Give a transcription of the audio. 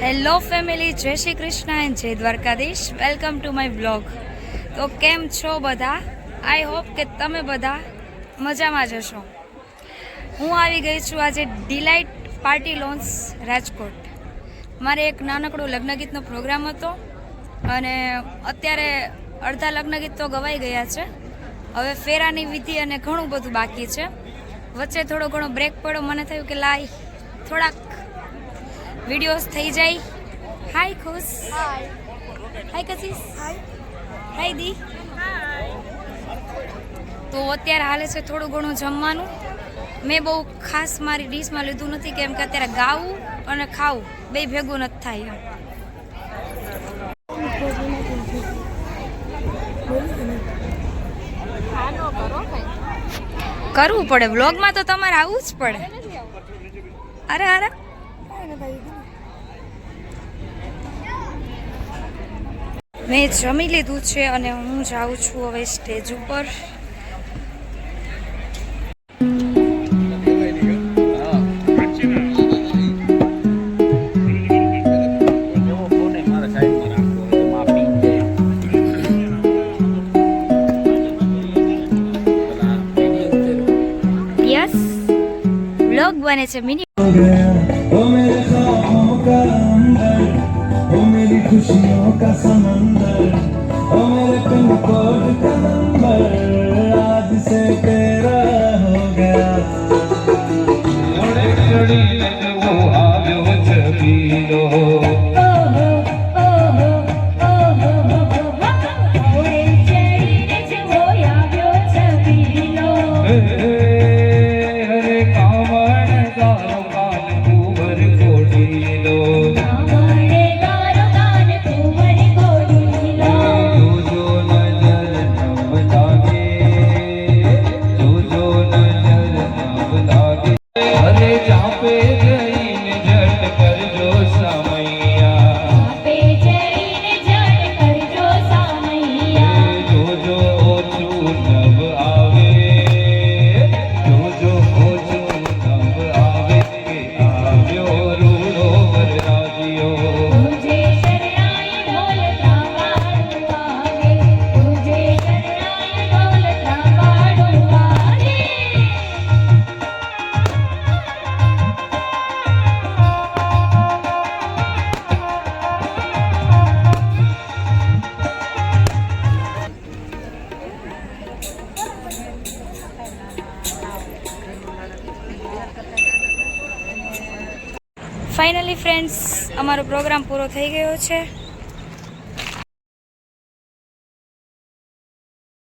Hello family, જય Shri Krishna and જય Dwarkadhish. Welcome to my blog. તો કેમ છો બધા? આઈ હોપ કે તમે બધા મજામાં જ હશો. હું આવી ગઈ છું આજે ડિલાઇટ પાર્ટી લોન્સ રાજકોટ. મારે એક નાનકડો લગ્નગીતનો પ્રોગ્રામ હતો અને અત્યારે અડધા લગ્નગીત તો ગવાઈ ગયા છે. હવે ફેરાની વિધિ અને ઘણું બધું બાકી છે. વચ્ચે થોડો ઘણો બ્રેક પડ્યો. મને થયું કે લાય થોડાક વિડીયોઝ થઈ જાય. હાય ખુશ, હાય કશિશ, હાય દી. તો અત્યારે હાલે છે થોડું ઘણું જમવાનું. મેં બહુ ખાસ મારી ડીશમાં લીધું નથી કેમ કે અત્યારે ગાવું અને ખાવું બે ભેગું નથી થાય. કરવું પડે વ્લોગમાં, તો તમારે આવવું જ પડે. અરે અરે મેં જમી લીધું છે અને હું જાઉં છું હવે સ્ટેજ ઉપર. યસ, વ્લોગ બને છે મિની. खुशियों का समंदर, ओ मेरे पिन कोड का नंबर, आज से तेरा हो गया. वो आव्यो छबीलो ફાઇનલી ફ્રેન્ડ્સ, અમારો પ્રોગ્રામ પૂરો થઈ ગયો છે.